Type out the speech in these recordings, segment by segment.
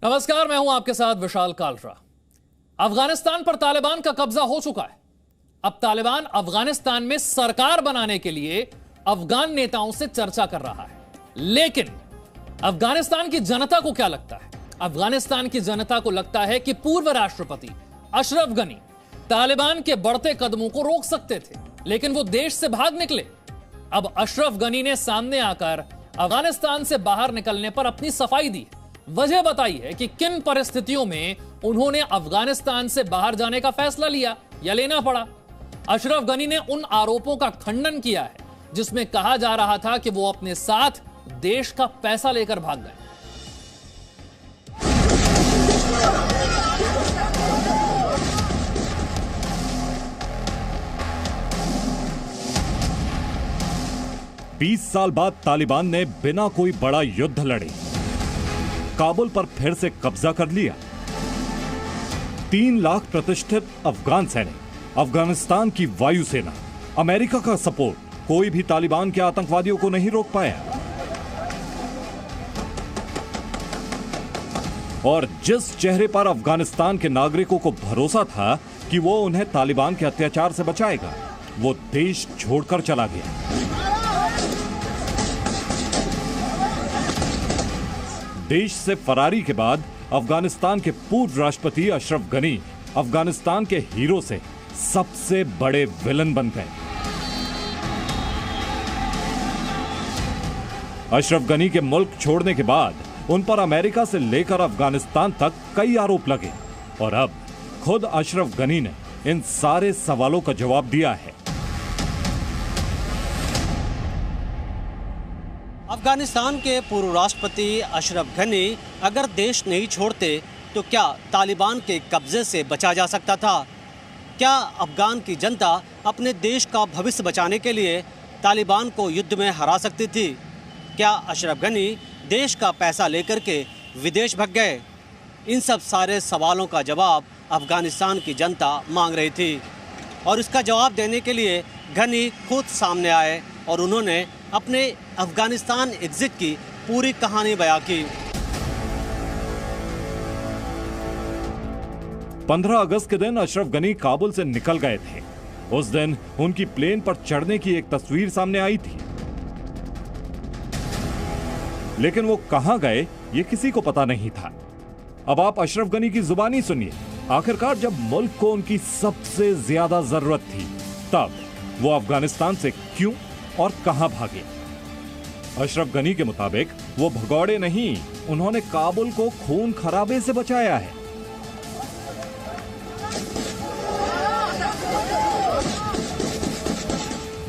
नमस्कार, मैं हूं आपके साथ विशाल कालरा। अफगानिस्तान पर तालिबान का कब्जा हो चुका है। अब तालिबान अफगानिस्तान में सरकार बनाने के लिए अफगान नेताओं से चर्चा कर रहा है। लेकिन अफगानिस्तान की जनता को क्या लगता है? अफगानिस्तान की जनता को लगता है कि पूर्व राष्ट्रपति अशरफ गनी तालिबान के बढ़ते कदमों को रोक सकते थे, लेकिन वो देश से भाग निकले। अब अशरफ गनी ने सामने आकर अफगानिस्तान से बाहर निकलने पर अपनी सफाई दी। वजह बताई है कि किन परिस्थितियों में उन्होंने अफगानिस्तान से बाहर जाने का फैसला लिया या लेना पड़ा। अशरफ गनी ने उन आरोपों का खंडन किया है जिसमें कहा जा रहा था कि वो अपने साथ देश का पैसा लेकर भाग गए। बीस साल बाद तालिबान ने बिना कोई बड़ा युद्ध लड़े काबुल पर फिर से कब्जा कर लिया। 3 लाख प्रतिष्ठित अफगान सैनिक, अफगानिस्तान की वायुसेना, अमेरिका का सपोर्ट, कोई भी तालिबान के आतंकवादियों को नहीं रोक पाया। और जिस चेहरे पर अफगानिस्तान के नागरिकों को भरोसा था कि वो उन्हें तालिबान के अत्याचार से बचाएगा, वो देश छोड़कर चला गया। देश से फरारी के बाद अफगानिस्तान के पूर्व राष्ट्रपति अशरफ गनी अफगानिस्तान के हीरो से सबसे बड़े विलन बन गए। अशरफ गनी के मुल्क छोड़ने के बाद उन पर अमेरिका से लेकर अफगानिस्तान तक कई आरोप लगे और अब खुद अशरफ गनी ने इन सारे सवालों का जवाब दिया है। अफगानिस्तान के पूर्व राष्ट्रपति अशरफ गनी अगर देश नहीं छोड़ते तो क्या तालिबान के कब्जे से बचा जा सकता था? क्या अफगान की जनता अपने देश का भविष्य बचाने के लिए तालिबान को युद्ध में हरा सकती थी? क्या अशरफ गनी देश का पैसा लेकर के विदेश भाग गए? इन सब सारे सवालों का जवाब अफगानिस्तान की जनता मांग रही थी और इसका जवाब देने के लिए गनी खुद सामने आए और उन्होंने अपने अफगानिस्तान एग्जिट की पूरी कहानी बयां की। 15 अगस्त के दिन अशरफ गनी काबुल से निकल गए थे। उस दिन उनकी प्लेन पर चढ़ने की एक तस्वीर सामने आई थी, लेकिन वो कहां गए ये किसी को पता नहीं था। अब आप अशरफ गनी की जुबानी सुनिए। आखिरकार जब मुल्क को उनकी सबसे ज्यादा जरूरत थी, तब वो अफगानिस्तान से क्यों और कहां भागे? अशरफ गनी के मुताबिक वो भगौड़े नहीं, उन्होंने काबुल को खून खराबे से बचाया है।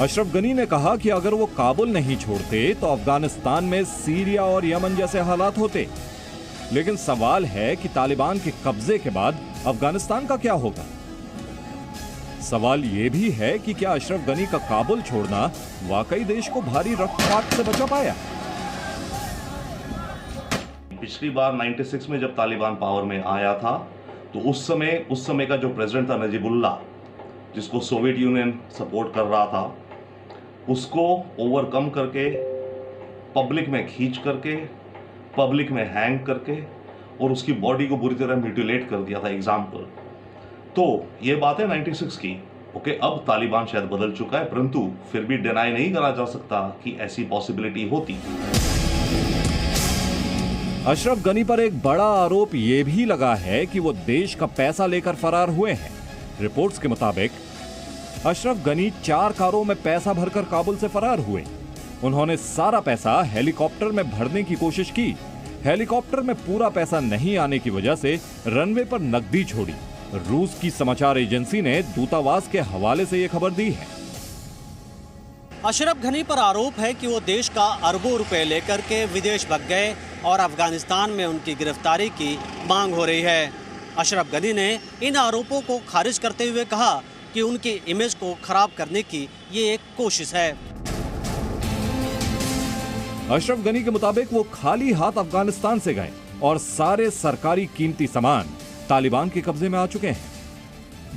अशरफ गनी ने कहा कि अगर वो काबुल नहीं छोड़ते तो अफगानिस्तान में सीरिया और यमन जैसे हालात होते। लेकिन सवाल है कि तालिबान के कब्जे के बाद अफगानिस्तान का क्या होगा? सवाल ये भी है कि क्या अशरफ गनी का काबुल छोड़ना वाकई देश को भारी रफ्तार से बचा पाया? पिछली बार 96 में जब तालिबान पावर में आया था तो उस समय का जो प्रेसिडेंट था नजीबुल्लाह, जिसको सोवियत यूनियन सपोर्ट कर रहा था, उसको ओवरकम करके पब्लिक में खींच करके पब्लिक में हैंग करके और उसकी बॉडी को बुरी तरह म्यूटिलेट कर दिया था। एग्जाम्पल तो ये बात है 96 की। ओके, अब तालिबान शायद बदल चुका है, परंतु फिर भी डिनाई नहीं करा जा सकता कि ऐसी पॉसिबिलिटी होती। अशरफ गनी पर एक बड़ा आरोप ये भी लगा है कि वो देश का पैसा लेकर फरार हुए हैं। रिपोर्ट्स के मुताबिक अशरफ गनी 4 कारों में पैसा भरकर काबुल से फरार हुए। उन्होंने सारा पैसा हेलीकॉप्टर में भरने की कोशिश की। हेलीकॉप्टर में पूरा पैसा नहीं आने की वजह से रनवे पर नकदी छोड़ी। रूस की समाचार एजेंसी ने दूतावास के हवाले से यह खबर दी है। अशरफ गनी पर आरोप है कि वो देश का अरबों रुपए लेकर के विदेश भाग गए और अफगानिस्तान में उनकी गिरफ्तारी की मांग हो रही है। अशरफ गनी ने इन आरोपों को खारिज करते हुए कहा कि उनकी इमेज को खराब करने की ये एक कोशिश है। अशरफ गनी के मुताबिक वो खाली हाथ अफगानिस्तान से गए। और सारे सरकारी कीमती सामान तालिबान के कब्जे में आ चुके हैं।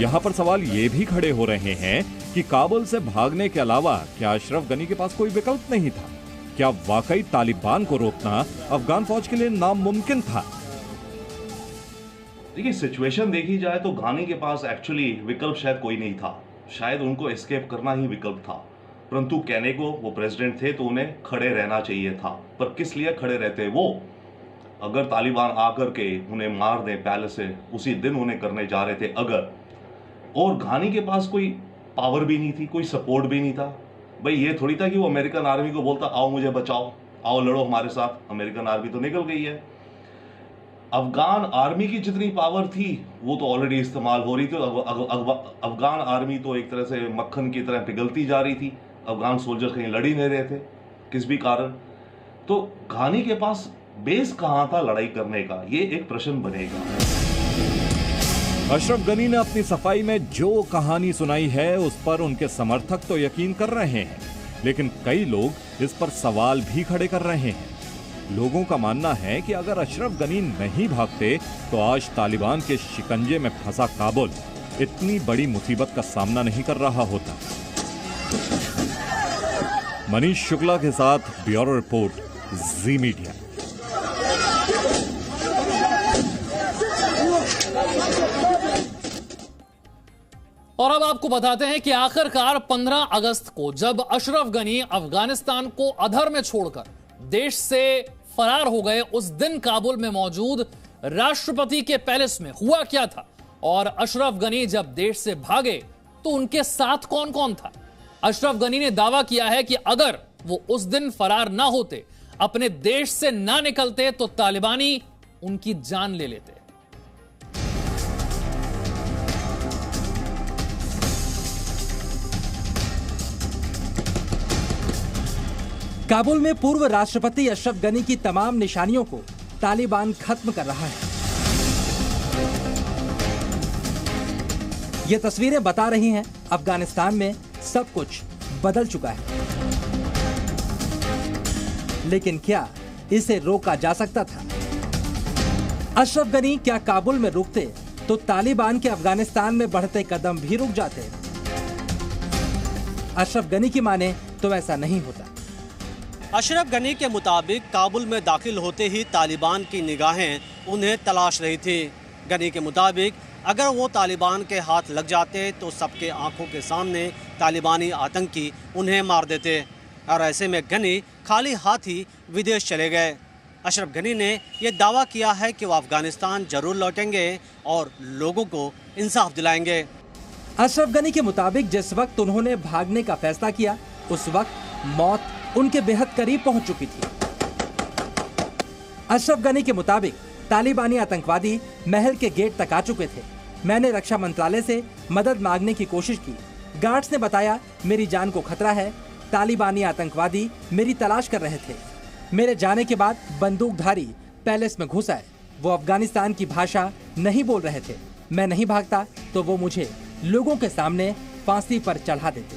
यहाँ पर सवाल ये भी खड़े हो रहे हैं कि काबुल से भागने के अलावा क्या अशरफ गनी के पास कोई विकल्प नहीं था? क्या वाकई तालिबान को रोकना अफगान फौज के लिए नामुमकिन था? देखिए, सिचुएशन देखी जाए तो घानी के पास एक्चुअली विकल्प शायद कोई नहीं था। शायद उनको एस्केप करना ही विकल्प था, परंतु कहने को वो प्रेसिडेंट थे तो उन्हें खड़े रहना चाहिए था। पर किस लिए खड़े रहते वो? अगर तालिबान आकर के उन्हें मार दें पहले से, उसी दिन उन्हें करने जा रहे थे अगर, और घानी के पास कोई पावर भी नहीं थी, कोई सपोर्ट भी नहीं था। भाई ये थोड़ी था कि वो अमेरिकन आर्मी को बोलता आओ मुझे बचाओ, आओ लड़ो हमारे साथ। अमेरिकन आर्मी तो निकल गई है। अफगान आर्मी की जितनी पावर थी वो तो ऑलरेडी इस्तेमाल हो रही थी। अफगान आर्मी तो एक तरह से मक्खन की तरह पिघलती जा रही थी। अफगान सोल्जर कहीं लड़ ही नहीं रहे थे किस भी कारण। तो घानी के पास बेस कहां था लड़ाई करने का, ये एक प्रश्न बनेगा। अशरफ गनी ने अपनी सफाई में जो कहानी सुनाई है उस पर उनके समर्थक तो यकीन कर रहे हैं, लेकिन कई लोग इस पर सवाल भी खड़े कर रहे हैं। लोगों का मानना है कि अगर अशरफ गनी नहीं भागते तो आज तालिबान के शिकंजे में फंसा काबुल इतनी बड़ी मुसीबत का सामना नहीं कर रहा होता। मनीष शुक्ला के साथ ब्यूरो रिपोर्ट, जी मीडिया। और अब आपको बताते हैं कि आखिरकार 15 अगस्त को जब अशरफ गनी अफगानिस्तान को अधर में छोड़कर देश से फरार हो गए, उस दिन काबुल में मौजूद राष्ट्रपति के पैलेस में हुआ क्या था, और अशरफ गनी जब देश से भागे तो उनके साथ कौन कौन था। अशरफ गनी ने दावा किया है कि अगर वो उस दिन फरार ना होते, अपने देश से ना निकलते, तो तालिबानी उनकी जान ले लेते। काबुल में पूर्व राष्ट्रपति अशरफ गनी की तमाम निशानियों को तालिबान खत्म कर रहा है। ये तस्वीरें बता रही हैं अफगानिस्तान में सब कुछ बदल चुका है। लेकिन क्या इसे रोका जा सकता था? अशरफ गनी क्या काबुल में रुकते तो तालिबान के अफगानिस्तान में बढ़ते कदम भी रुक जाते? अशरफ गनी की माने तो ऐसा नहीं होता। अशरफ गनी के मुताबिक काबुल में दाखिल होते ही तालिबान की निगाहें उन्हें तलाश रही थी। गनी के मुताबिक अगर वो तालिबान के हाथ लग जाते तो सबके आंखों के सामने तालिबानी आतंकी उन्हें मार देते, और ऐसे में गनी खाली हाथ ही विदेश चले गए। अशरफ गनी ने यह दावा किया है कि वो अफगानिस्तान जरूर लौटेंगे और लोगों को इंसाफ दिलाएंगे। अशरफ गनी के मुताबिक जिस वक्त उन्होंने भागने का फैसला किया उस वक्त मौत उनके बेहद करीब पहुंच चुकी थी। अशरफ गनी के मुताबिक तालिबानी आतंकवादी महल के गेट तक आ चुके थे। मैंने रक्षा मंत्रालय से मदद मांगने की कोशिश की। गार्ड्स ने बताया मेरी जान को खतरा है, तालिबानी आतंकवादी मेरी तलाश कर रहे थे। मेरे जाने के बाद बंदूकधारी पैलेस में घुस आए। वो अफगानिस्तान की भाषा नहीं बोल रहे थे। मैं नहीं भागता तो वो मुझे लोगों के सामने फांसी पर चढ़ा देते।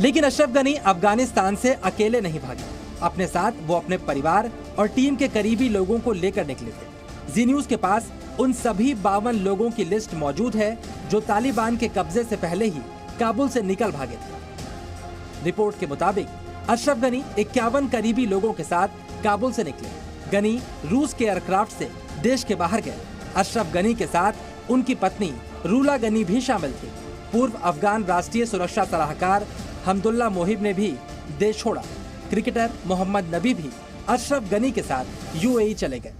लेकिन अशरफ गनी अफगानिस्तान से अकेले नहीं भागे। अपने साथ वो अपने परिवार और टीम के करीबी लोगों को लेकर निकले थे। जी न्यूज के पास उन सभी 52 लोगों की लिस्ट मौजूद है जो तालिबान के कब्जे से पहले ही काबुल से निकल भागे थे। रिपोर्ट के मुताबिक अशरफ गनी 51 करीबी लोगों के साथ काबुल से निकले। गनी रूस के एयरक्राफ्ट से देश के बाहर गए। अशरफ गनी के साथ उनकी पत्नी रूला गनी भी शामिल थी। पूर्व अफगान राष्ट्रीय सुरक्षा सलाहकार हमदुल्ला मोहिब ने भी देश छोड़ा। क्रिकेटर मोहम्मद नबी भी अशरफ गनी के साथ यूएई चले गए।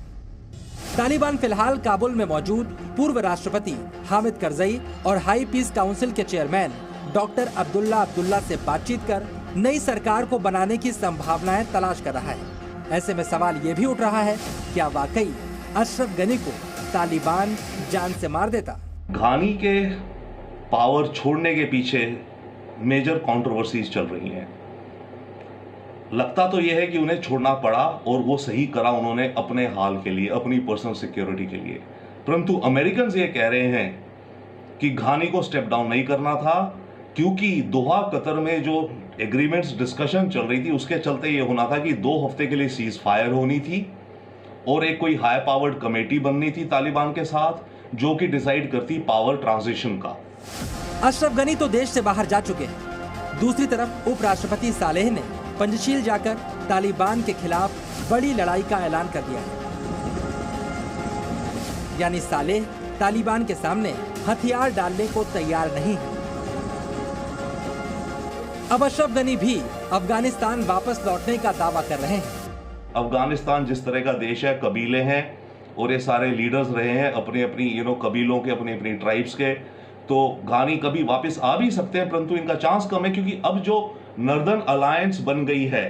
तालिबान फिलहाल काबुल में मौजूद पूर्व राष्ट्रपति हामिद करजई और हाई पीस काउंसिल के चेयरमैन डॉक्टर अब्दुल्ला अब्दुल्ला से बातचीत कर नई सरकार को बनाने की संभावनाएं तलाश कर रहा है। ऐसे में सवाल ये भी उठ रहा है, क्या वाकई अशरफ गनी को तालिबान जान से मार देता? घानी के पावर छोड़ने के पीछे मेजर कंट्रोवर्सीज चल रही हैं। लगता तो यह है कि उन्हें छोड़ना पड़ा और वो सही करा उन्होंने अपने हाल के लिए, अपनी पर्सनल सिक्योरिटी के लिए। परंतु अमेरिकन ये कह रहे हैं कि घानी को स्टेप डाउन नहीं करना था, क्योंकि दोहा कतर में जो एग्रीमेंट्स डिस्कशन चल रही थी उसके चलते ये होना था कि 2 हफ्ते के लिए सीज फायर होनी थी और एक कोई हाई पावर्ड कमेटी बननी थी तालिबान के साथ जो कि डिसाइड करती पावर ट्रांजिशन का। अशरफ गनी तो देश से बाहर जा चुके हैं। दूसरी तरफ उपराष्ट्रपति सालेह ने पंजशील जाकर तालिबान के खिलाफ बड़ी लड़ाई का ऐलान कर दिया है। यानी सालेह तालिबान के सामने हथियार डालने को तैयार नहीं है। अब अशरफ गनी भी अफगानिस्तान वापस लौटने का दावा कर रहे हैं। अफगानिस्तान जिस तरह का देश है, कबीले हैं और ये सारे लीडर्स रहे हैं अपनी अपनी कबीलों के, अपनी अपनी ट्राइब्स के, तो घानी कभी वापस आ भी सकते हैं, परंतु इनका चांस कम है क्योंकि अब जो नॉर्दर्न अलायंस बन गई है,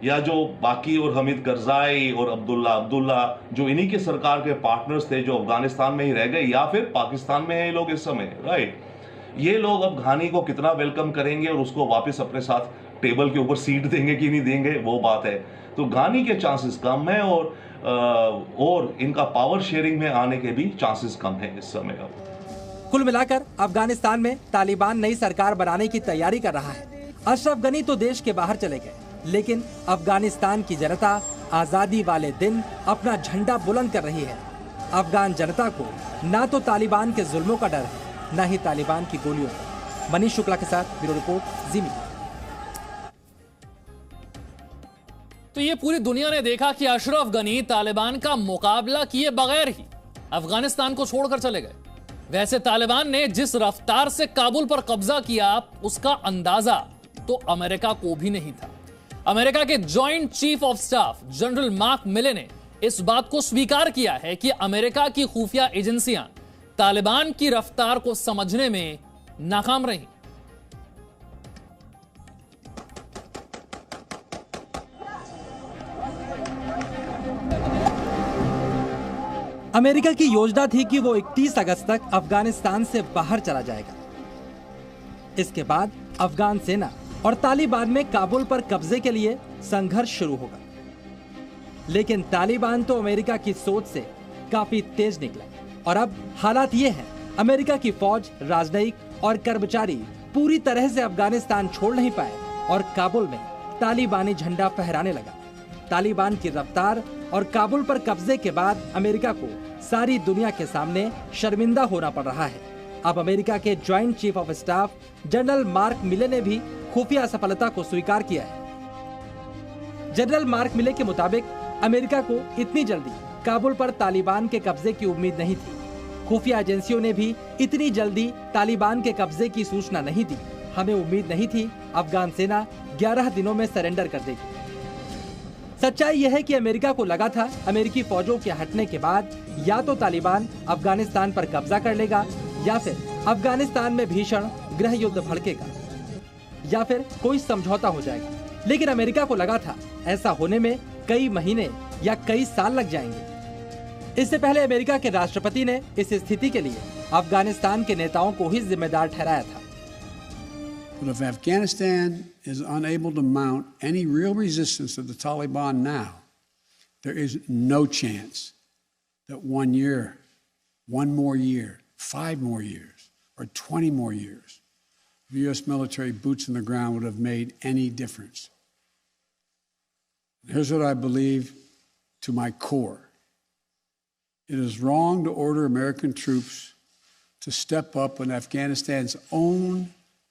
या जो बाकी और हमीद करजाई और अब्दुल्ला जो इन्हीं के सरकार के पार्टनर्स थे जो अफगानिस्तान में ही रह गए या फिर पाकिस्तान में है ये लोग इस समय, राइट, ये लोग अब घानी को कितना वेलकम करेंगे और उसको वापस अपने साथ टेबल के ऊपर सीट देंगे कि नहीं देंगे वो बात है। तो घानी के चांसेस कम है और इनका पावर शेयरिंग में आने के भी चांसेस कम है इस समय। अब कुल मिलाकर अफगानिस्तान में तालिबान नई सरकार बनाने की तैयारी कर रहा है। अशरफ गनी तो देश के बाहर चले गए, लेकिन अफगानिस्तान की जनता आजादी वाले दिन अपना झंडा बुलंद कर रही है। अफगान जनता को ना तो तालिबान के जुल्मों का डर है, न ही तालिबान की गोलियों का। मनीष शुक्ला के साथ ब्यूरो रिपोर्ट, जी मीडिया। तो ये पूरी दुनिया ने देखा कि अशरफ गनी तालिबान का मुकाबला किए बगैर ही अफगानिस्तान को छोड़कर चले गए। वैसे तालिबान ने जिस रफ्तार से काबुल पर कब्जा किया उसका अंदाजा तो अमेरिका को भी नहीं था। अमेरिका के joint chief of staff general mark मिले ने इस बात को स्वीकार किया है कि अमेरिका की खुफिया एजेंसियां तालिबान की रफ्तार को समझने में नाकाम रहीं। अमेरिका की योजना थी कि वो 31 अगस्त तक अफगानिस्तान से बाहर चला जाएगा। इसके बाद अफगान सेना और तालिबान में काबुल पर कब्जे के लिए संघर्ष शुरू होगा। लेकिन तालिबान तो अमेरिका की सोच से काफी तेज निकला और अब हालात ये हैं, अमेरिका की फौज, राजनयिक और कर्मचारी पूरी तरह से अफगानिस्तान छोड़ नहीं पाए और काबुल में तालिबानी झंडा फहराने लगा। तालिबान की रफ्तार और काबुल पर कब्जे के बाद अमेरिका को सारी दुनिया के सामने शर्मिंदा होना पड़ रहा है। अब अमेरिका के joint chief of staff general mark मिले ने भी खुफिया सफलता को स्वीकार किया है। जनरल मार्क मिले के मुताबिक अमेरिका को इतनी जल्दी काबुल पर तालिबान के कब्जे की उम्मीद नहीं थी। खुफिया एजेंसियों ने भी इतनी जल्दी तालिबान के कब्जे की सूचना नहीं दी। हमें उम्मीद नहीं थी अफगान सेना 11 दिनों में सरेंडर कर देगी। सच्चाई यह है कि अमेरिका को लगा था अमेरिकी फौजों के हटने के बाद या तो तालिबान अफगानिस्तान पर कब्जा कर लेगा या फिर अफगानिस्तान में भीषण गृह युद्ध भड़केगा या फिर कोई समझौता हो जाएगा। लेकिन अमेरिका को लगा था ऐसा होने में कई महीने या कई साल लग जाएंगे। इससे पहले अमेरिका के राष्ट्रपति ने इस स्थिति के लिए अफगानिस्तान के नेताओं को ही जिम्मेदार ठहराया था। But if Afghanistan is unable to mount any real resistance to the Taliban now, there is no chance that 1 year, 1 more year, 5 more years, or 20 more years of U.S. military boots on the ground would have made any difference. Here's what I believe to my core. It is wrong to order American troops to step up when Afghanistan's own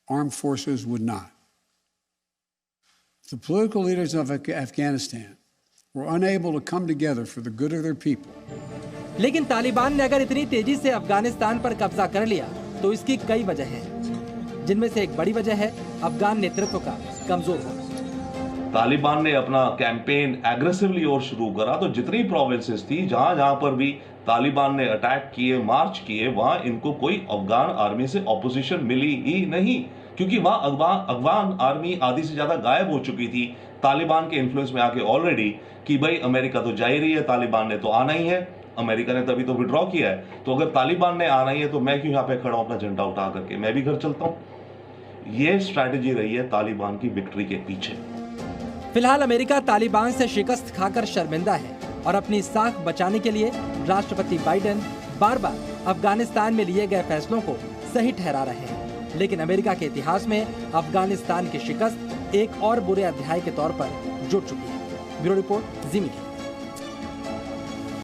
armed forces would not. The political leaders of Afghanistan were unable to come together for the good of their people. लेकिन तालिबान ने अगर इतनी तेजी से अफगानिस्तान पर कब्जा कर लिया तो इसकी कई वजह हैं। जिनमें से एक बड़ी वजह है अफगान नेतृत्व का कमजोर होना। तालिबान ने अपना कैंपेन एग्रेसिवली और शुरू करा तो जितनी प्रोविंसेस थी जहां पर भी तालिबान ने अटैक किए, मार्च किए, वहां इनको कोई अफगान आर्मी से ऑपोजिशन मिली ही नहीं, क्योंकि वहां अफगान आर्मी आधी से ज्यादा गायब हो चुकी थी तालिबान के इन्फ्लुएंस में आके ऑलरेडी, कि भाई अमेरिका तो जा ही रही है, तालिबान ने तो आना ही है, अमेरिका ने तभी तो विड्रॉ किया है, तो अगर तालिबान ने आना ही है तो मैं क्यों यहाँ पे खड़ा हूं अपना झंडा उठा करके, मैं भी घर चलता हूं। ये स्ट्रैटेजी रही है तालिबान की विक्ट्री के पीछे। फिलहाल अमेरिका तालिबान से शिकस्त खाकर शर्मिंदा है और अपनी साख बचाने के लिए राष्ट्रपति बाइडेन बार बार अफगानिस्तान में लिए गए फैसलों को सही ठहरा रहे हैं। लेकिन अमेरिका के इतिहास में अफगानिस्तान की शिकस्त एक और बुरे अध्याय के तौर पर जुड़ चुकी है। ब्यूरो रिपोर्ट, जी मीडिया।